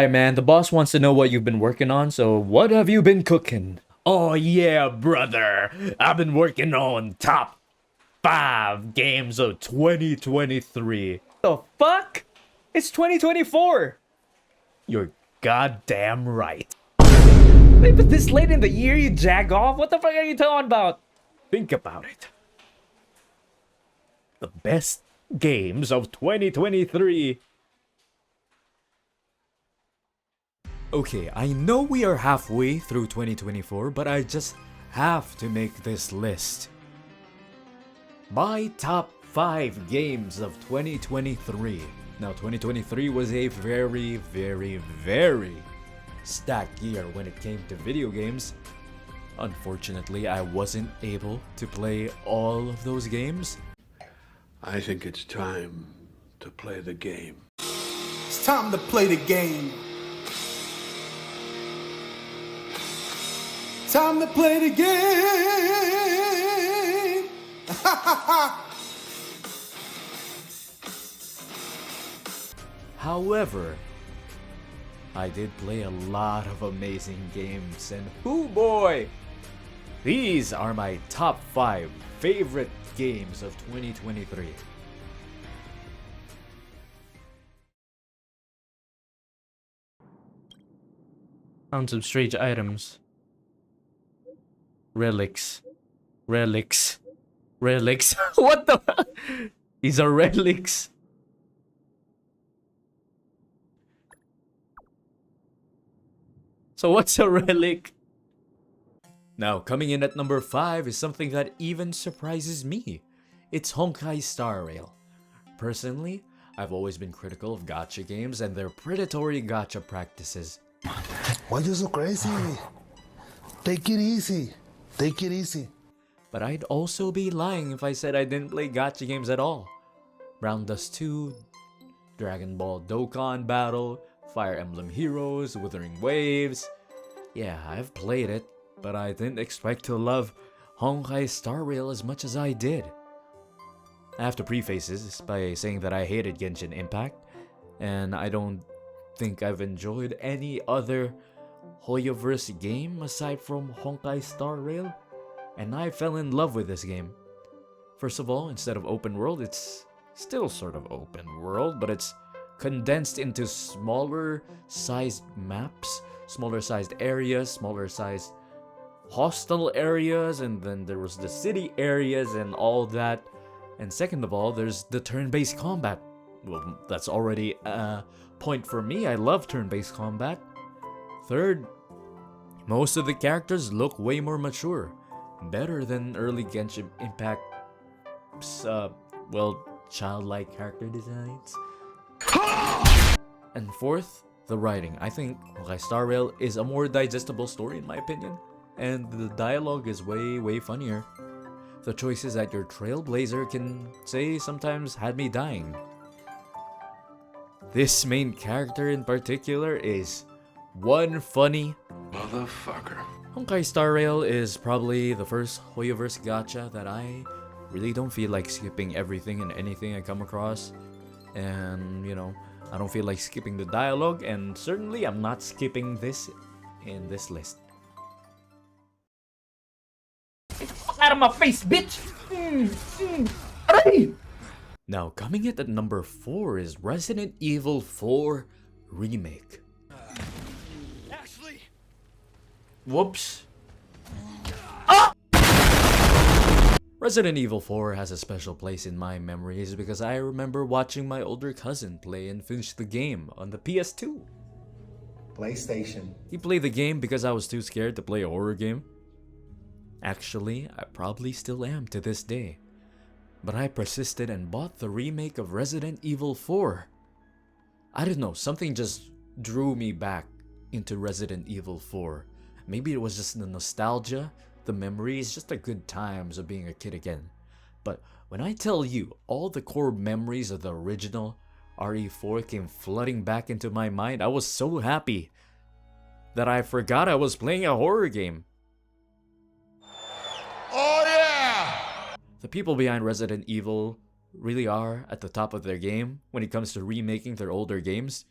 Alright, man, the boss wants to know what you've been working on, so what have you been cooking? Oh yeah, brother. I've been working on top 5 games of 2023. The fuck? It's 2024! You're goddamn right. Wait, but this late in the year you jag off? What the fuck are you talking about? Think about it. The best games of 2023. Okay, I know we are halfway through 2024, but I just have to make this list. My top 5 games of 2023. Now, 2023 was a very, very, very stacked year when it came to video games. Unfortunately, I wasn't able to play all of those games. I think it's time to play the game. It's time to play the game. Time to play the game. However, I did play a lot of amazing games, and hoo boy! These are my top 5 favorite games of 2023. Found some strange items. Relics. Relics. Relics. What the? These are relics. So what's a relic? Now, coming in at number 5 is something that even surprises me. It's Honkai Star Rail. Personally, I've always been critical of gacha games and their predatory gacha practices. Why you so crazy? Take it easy. Take it easy. But I'd also be lying if I said I didn't play gacha games at all. Brown Dust 2, Dragon Ball Dokkan Battle, Fire Emblem Heroes, Wuthering Waves. Yeah, I've played it, but I didn't expect to love Honkai Star Rail as much as I did. I have to preface this by saying that I hated Genshin Impact, and I don't think I've enjoyed any other Hoyoverse game aside from Honkai Star Rail, and I fell in love with this game. First of all, instead of open world, it's still sort of open world, but it's condensed into smaller sized maps, smaller sized areas, smaller sized hostel areas, and then there was the city areas and all that. And second of all, there's the turn-based combat. Well, that's already a point for me. I love turn-based combat. Third, most of the characters look way more mature. Better than early Genshin Impact's, childlike character designs. And fourth, the writing. I think Honkai Star Rail is a more digestible story in my opinion, and the dialogue is way funnier. The choices that your Trailblazer can say sometimes had me dying. This main character in particular is one funny Motherfucker. Honkai Star Rail is probably the first Hoyoverse gacha that I really don't feel like skipping everything and anything I come across. And, I don't feel like skipping the dialogue, and certainly I'm not skipping this in this list. Out of my face, bitch! Now, coming in at number 4 is Resident Evil 4 Remake. Whoops. Resident Evil 4 has a special place in my memories because I remember watching my older cousin play and finish the game on the PS2. PlayStation. He played the game because I was too scared to play a horror game. Actually, I probably still am to this day. But I persisted and bought the remake of Resident Evil 4. I don't know, something just drew me back into Resident Evil 4. Maybe it was just the nostalgia, the memories, just the good times of being a kid again. But when I tell you, all the core memories of the original RE4 came flooding back into my mind, I was so happy that I forgot I was playing a horror game. Oh yeah! The people behind Resident Evil really are at the top of their game when it comes to remaking their older games.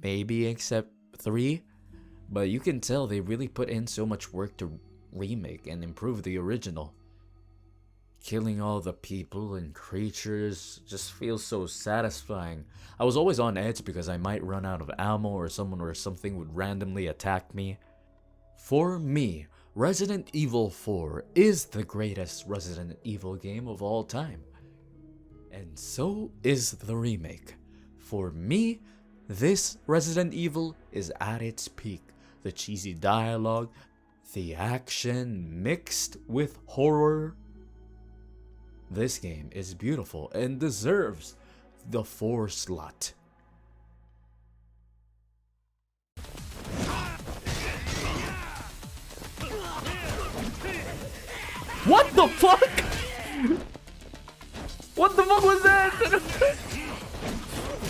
maybe except 3. But you can tell they really put in so much work to remake and improve the original. Killing all the people and creatures just feels so satisfying. I was always on edge because I might run out of ammo or someone or something would randomly attack me. For me, Resident Evil 4 is the greatest Resident Evil game of all time. And so is the remake. For me, this Resident Evil is at its peak. The cheesy dialogue, the action mixed with horror. This game is beautiful and deserves the 4 slot. What the fuck? What the fuck was that?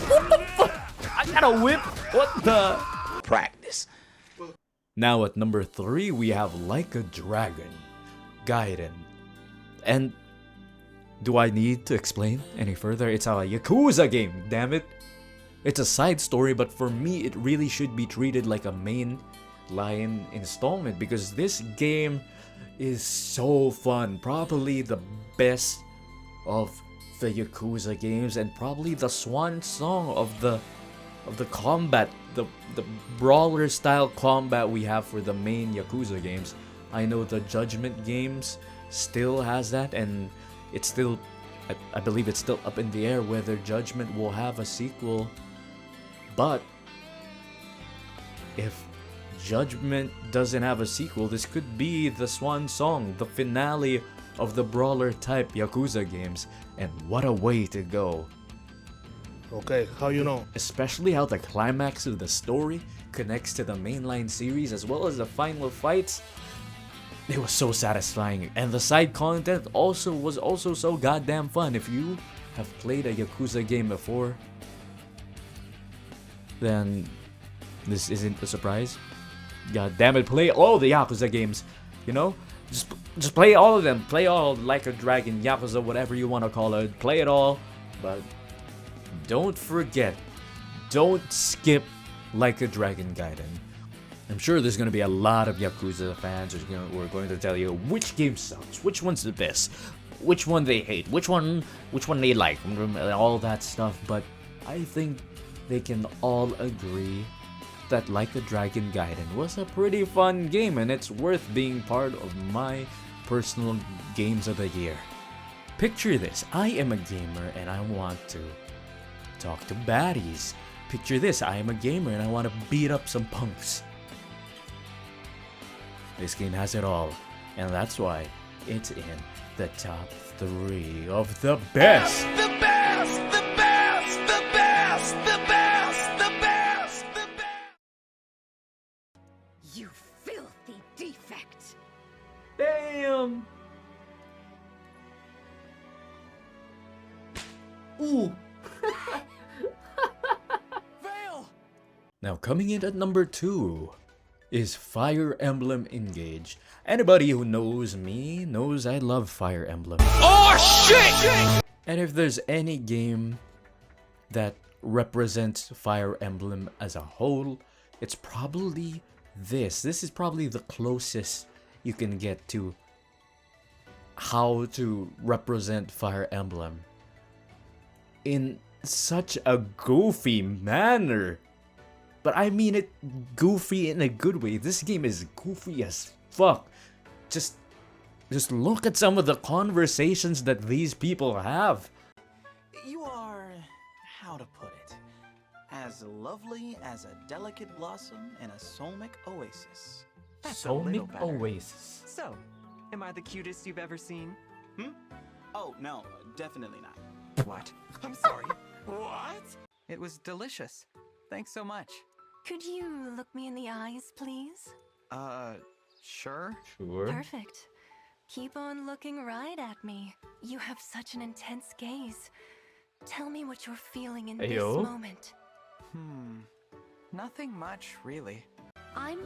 What the fuck? I got a whip. What the? Practice. Now at number 3 we have Like a Dragon, Gaiden. And do I need to explain any further? It's a Yakuza game, damn it. It's a side story, but for me it really should be treated like a main line installment because this game is so fun. Probably the best of the Yakuza games and probably the swan song of the combat, the brawler style combat we have for the main Yakuza games. I know the Judgment games still has that, and it's still, I believe it's still up in the air whether Judgment will have a sequel. But if Judgment doesn't have a sequel, this could be the swan song, the finale of the brawler type Yakuza games, and what a way to go. Okay, how you know? Especially how the climax of the story connects to the mainline series as well as the final fights. It was so satisfying, and the side content was also so goddamn fun. If you have played a Yakuza game before, then this isn't a surprise. God damn it, play all the Yakuza games, you know? Just play all of them. Play all Like a Dragon, Yakuza, whatever you want to call it. Play it all, but don't forget, don't skip Like a Dragon Gaiden. I'm sure there's going to be a lot of Yakuza fans who are going to tell you which game sucks, which one's the best, which one they hate, which one they like, all that stuff. But I think they can all agree that Like a Dragon Gaiden was a pretty fun game and it's worth being part of my personal games of the year. Picture this, I am a gamer and I want to talk to baddies. Picture this, I am a gamer and I want to beat up some punks. This game has it all, and that's why it's in the top 3 of the best. The best, the best, the best, the best, the best, the best. You filthy defect! Damn. Ooh. Fail. Now coming in at number 2 is Fire Emblem Engage. Anybody who knows me knows I love Fire Emblem. Oh shit! And if there's any game that represents Fire Emblem as a whole, it's probably this. This is probably the closest you can get to how to represent Fire Emblem in such a goofy manner. But I mean it goofy in a good way. This game is goofy as fuck. Just look at some of the conversations that these people have. You are, how to put it, as lovely as a delicate blossom in a soulmic oasis. That's a little Soulmic better. Oasis. So, am I the cutest you've ever seen? Oh, no, definitely not. What? I'm sorry. What? It was delicious. Thanks so much. Could you look me in the eyes, please? Sure. Sure. Perfect. Keep on looking right at me. You have such an intense gaze. Tell me what you're feeling in this Ayo. moment. Nothing much, really. I'm,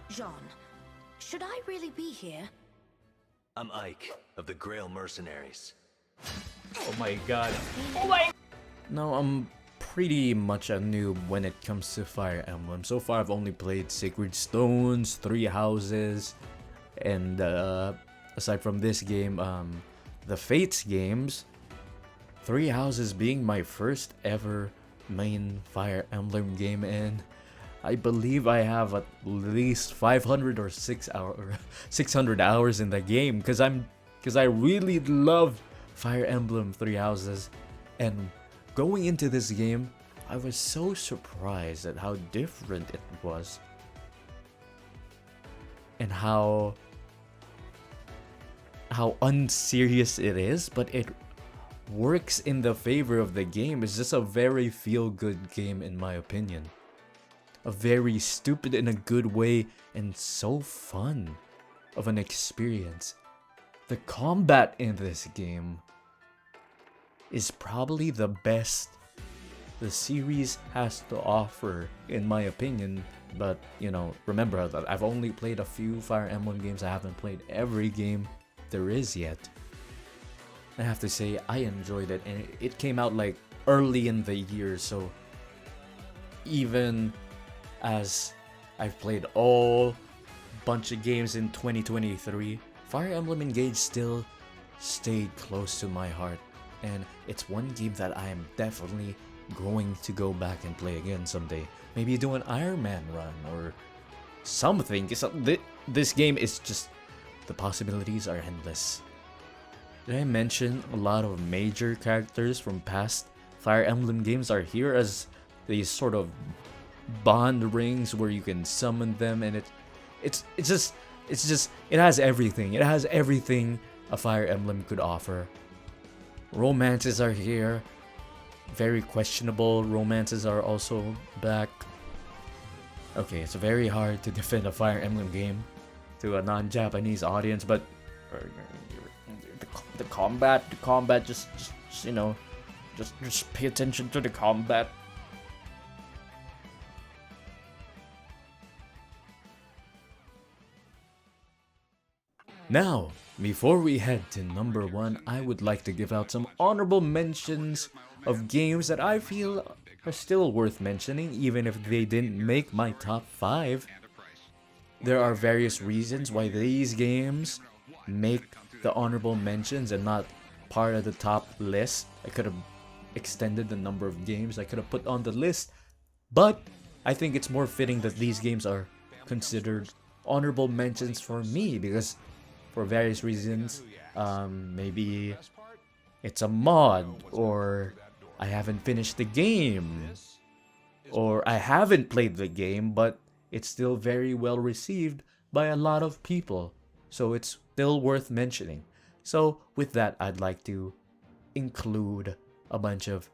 Jean. Should I really be here? I'm Ike of the Grail Mercenaries. Oh my god. Now I'm pretty much a noob when it comes to Fire Emblem. So far, I've only played Sacred Stones, Three Houses, and aside from this game, the Fates games. Three Houses being my first ever main Fire Emblem game, and I believe I have at least 500 or 600 hours in the game because I really love Fire Emblem Three Houses. And going into this game, I was so surprised at how different it was and how unserious it is, but it works in the favor of the game. It's just a very feel-good game in my opinion. A very stupid in a good way and so fun of an experience. The combat in this game is probably the best the series has to offer in my opinion. But you know, remember that I've only played a few Fire Emblem games. I haven't played every game there is yet. I have to say I enjoyed it, and it came out like early in the year, so even as I've played all bunch of games in 2023, Fire Emblem Engage still stayed close to my heart, and it's one game that I am definitely going to go back and play again someday. Maybe do an Iron Man run or something. This game is just, the possibilities are endless. Did I mention a lot of major characters from past Fire Emblem games are here as these sort of bond rings where you can summon them, and it has everything. It has everything a Fire Emblem could offer. Romances are here. Very questionable romances are also back. Okay, it's very hard to defend a Fire Emblem game to a non-Japanese audience, but the combat, just you know, just pay attention to the combat. Now, before we head to number 1, I would like to give out some honorable mentions of games that I feel are still worth mentioning, even if they didn't make my top 5. There are various reasons why these games make the honorable mentions and not part of the top list. I could have extended the number of games I could have put on the list, but I think it's more fitting that these games are considered honorable mentions for me because for various reasons, maybe it's a mod, or I haven't finished the game, or I haven't played the game but it's still very well received by a lot of people, so it's still worth mentioning. So with that, I'd like to include a bunch of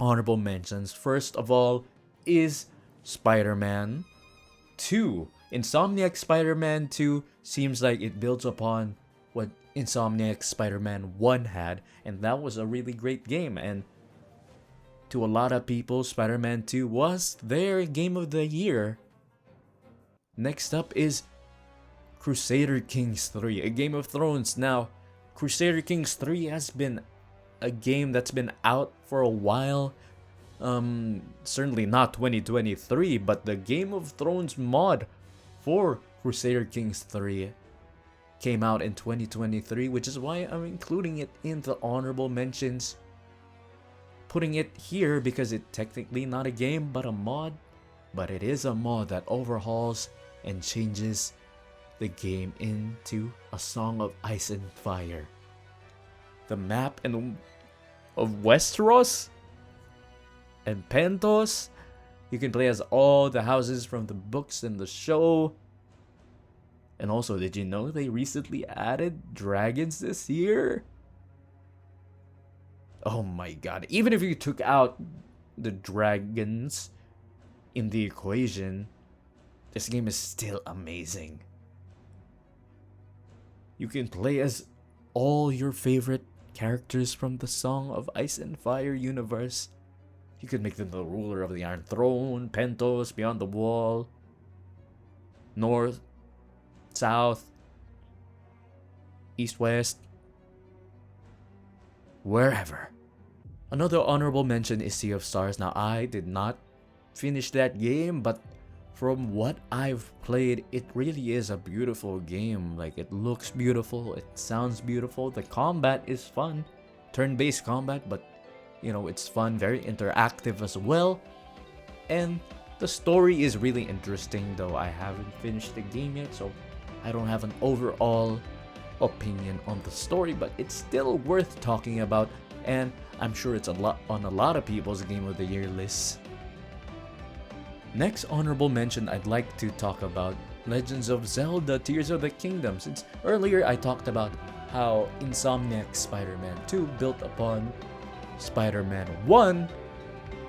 honorable mentions. First of all is Spider-Man 2. Insomniac Spider-Man 2 seems like it builds upon what Insomniac Spider-Man 1 had, and that was a really great game, and to a lot of people, Spider-Man 2 was their game of the year. Next up is Crusader Kings 3, a Game of Thrones. Now, Crusader Kings 3 has been a game that's been out for a while. Certainly not 2023, but the Game of Thrones mod for Crusader Kings 3 came out in 2023, which is why I'm including it in the honorable mentions. Putting it here because it's technically not a game but a mod, but it is a mod that overhauls and changes the game into a Song of Ice and Fire. The map of Westeros and Pentos, you can play as all the houses from the books and the show. And also, did you know they recently added dragons this year? Oh my god, even if you took out the dragons in the equation, this game is still amazing. You can play as all your favorite characters from the Song of Ice and Fire universe. You could make them the ruler of the Iron Throne, Pentos, Beyond the Wall, North, South, East, West, wherever. Another honorable mention is Sea of Stars. Now, I did not finish that game, but from what I've played, it really is a beautiful game. Like, it looks beautiful, it sounds beautiful, the combat is fun. Turn-based combat, but you know, it's fun, very interactive as well. And the story is really interesting, though I haven't finished the game yet, so I don't have an overall opinion on the story, but it's still worth talking about, and I'm sure it's on a lot of people's Game of the Year lists. Next honorable mention I'd like to talk about Legends of Zelda Tears of the Kingdom. Since earlier I talked about how Insomniac's Spider-Man 2 built upon Spider-Man 1,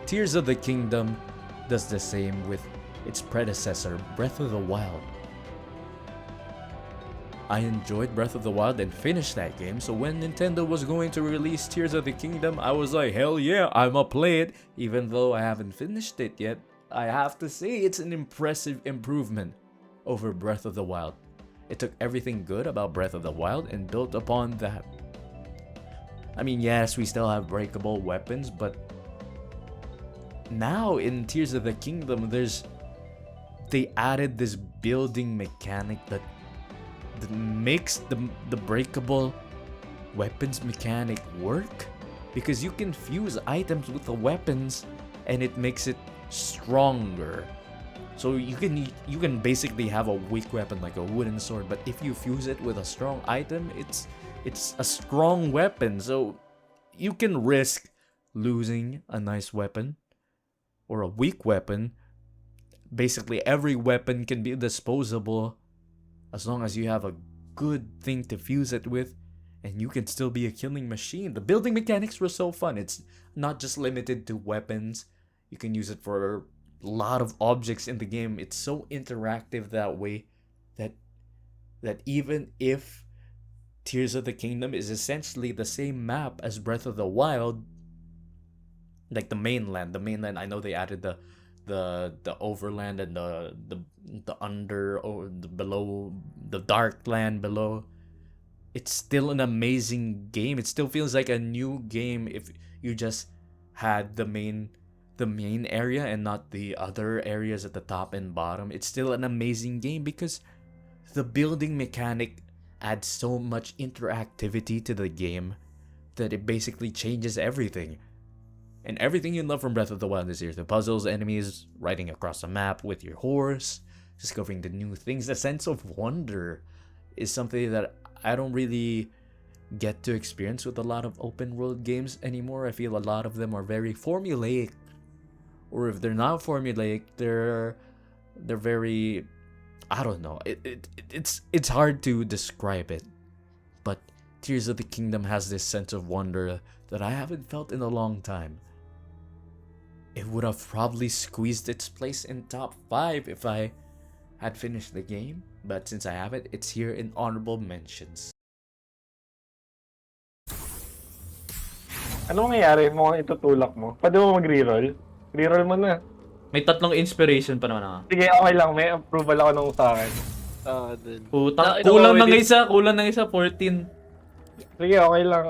Tears of the Kingdom does the same with its predecessor, Breath of the Wild. I enjoyed Breath of the Wild and finished that game, so when Nintendo was going to release Tears of the Kingdom, I was like, hell yeah, I'ma play it. Even though I haven't finished it yet, I have to say it's an impressive improvement over Breath of the Wild. It took everything good about Breath of the Wild and built upon that. I mean, yes, we still have breakable weapons, but now in Tears of the Kingdom, they added this building mechanic that makes the breakable weapons mechanic work, because you can fuse items with the weapons and it makes it stronger. So you can basically have a weak weapon like a wooden sword, but if you fuse it with a strong item, it's a strong weapon. So you can risk losing a nice weapon or a weak weapon. Basically every weapon can be disposable as long as you have a good thing to fuse it with, and you can still be a killing machine. The building mechanics were so fun. It's not just limited to weapons. You can use it for a lot of objects in the game. It's so interactive that way that even if Tears of the Kingdom is essentially the same map as Breath of the Wild, like the mainland, I know they added the overland and the under or the below, the dark land below. It's still an amazing game. It still feels like a new game if you just had the main area and not the other areas at the top and bottom. It's still an amazing game because the building mechanic adds so much interactivity to the game that it basically changes everything. And everything you love from Breath of the Wild is here. The puzzles, enemies, riding across the map with your horse, discovering the new things. The sense of wonder is something that I don't really get to experience with a lot of open world games anymore. I feel a lot of them are very formulaic. Or if they're not formulaic, they're very, I don't know. It's hard to describe it. But Tears of the Kingdom has this sense of wonder that I haven't felt in a long time. It would have probably squeezed its place in top 5 if I had finished the game, but since I haven't, it's here in honorable mentions. Ano mangyayari mo kung itutulak mo? Pwede mo mag-reroll? Reroll mo na. May 3 inspiration pa naman ako. Sige, okay lang. May approval ako nung sa akin. Puta, kulang ng isa, 14. Sige, okay lang.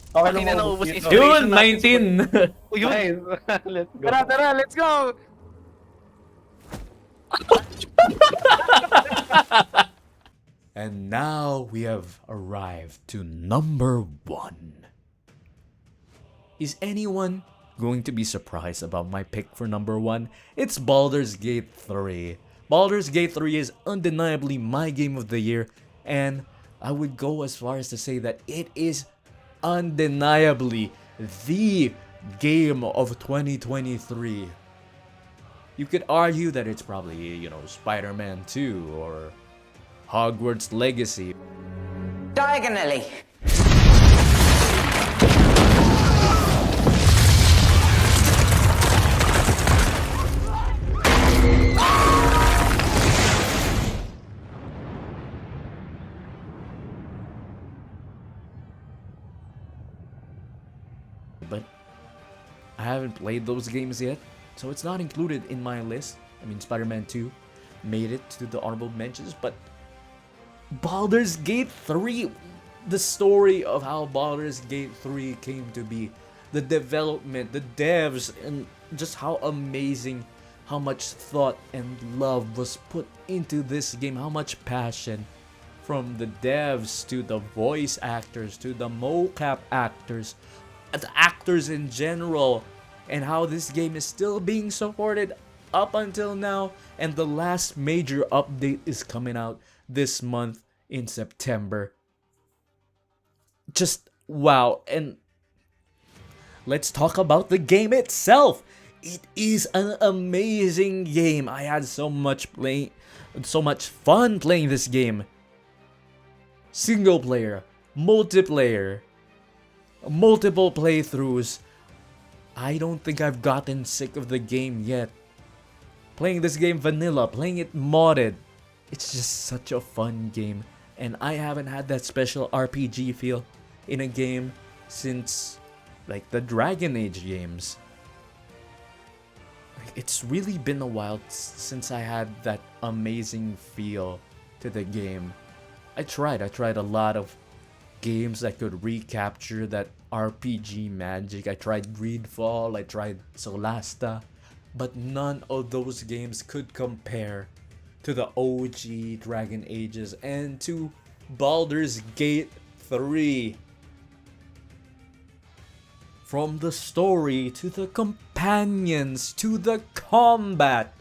Okay lang na mo. naubos Yun, 19. Nice. Let's go. Tara, let's go! And now we have arrived to number 1. Is anyone going to be surprised about my pick for number 1? It's Baldur's Gate 3. Baldur's Gate 3 is undeniably my game of the year, and I would go as far as to say that it is undeniably the game of 2023. You could argue that it's probably, Spider-Man 2 or Hogwarts Legacy. Diagonally. But I haven't played those games yet, so it's not included in my list. I mean, Spider-Man 2 made it to the honorable mentions, but Baldur's Gate 3, the story of how Baldur's Gate 3 came to be, the development, the devs, and just how amazing, how much thought and love was put into this game, how much passion from the devs to the voice actors to the mocap actors, the actors in general, and how this game is still being supported up until now. And the last major update is coming out this month in September. Just wow. And let's talk about the game itself. It is an amazing game. I had so much fun playing this game. Single player, multiplayer, multiple playthroughs. I don't think I've gotten sick of the game yet. Playing this game vanilla, playing it modded, it's just such a fun game. And I haven't had that special RPG feel in a game since like the Dragon Age games. It's really been a while since I had that amazing feel to the game. I tried a lot of games that could recapture that RPG magic. I tried Greedfall, I tried Solasta, but none of those games could compare to the OG Dragon Ages and to Baldur's Gate 3. From the story to the companions to the combat.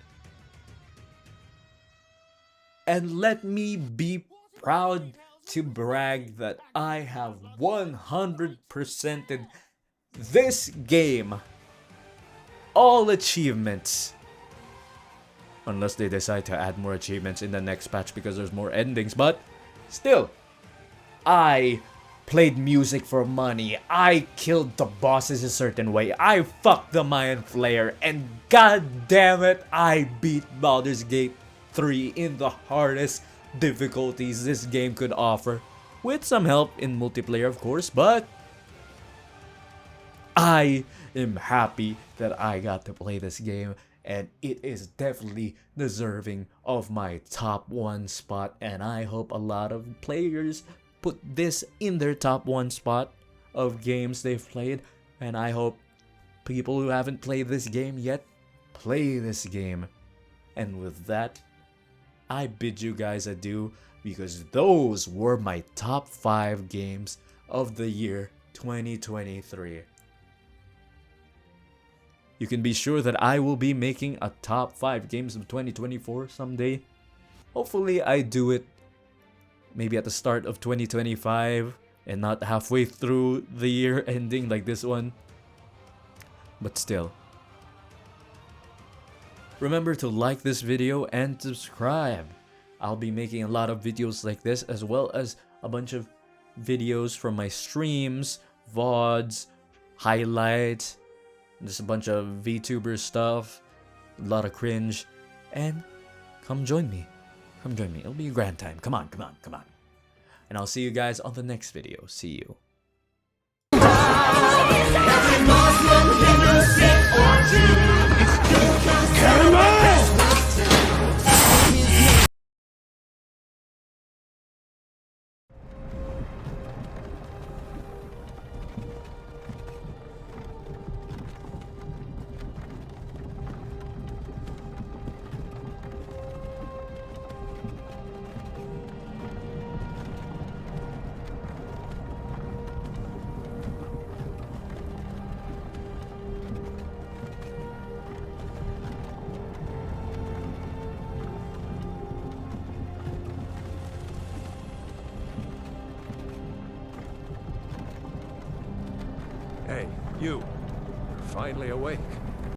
And let me be proud to brag that I have 100%ed this game. All achievements. Unless they decide to add more achievements in the next patch because there's more endings. But still, I played music for money. I killed the bosses a certain way. I fucked the Mayan Flayer. And god damn it, I beat Baldur's Gate 3 in the hardest difficulties this game could offer. With some help in multiplayer, of course, but I am happy that I got to play this game. And it is definitely deserving of my top 1 spot. And I hope a lot of players put this in their top 1 spot of games they've played. And I hope people who haven't played this game yet play this game. And with that, I bid you guys adieu, because those were my top 5 games of the year 2023. You can be sure that I will be making a top 5 games of 2024 someday. Hopefully I do it maybe at the start of 2025 and not halfway through the year ending like this one. But still, remember to like this video and subscribe. I'll be making a lot of videos like this, as well as a bunch of videos from my streams, VODs, highlights, just a bunch of VTuber stuff, a lot of cringe. And come join me. Come join me. It'll be a grand time. Come on, come on, come on. And I'll see you guys on the next video. See you. Hey, you. You're finally awake.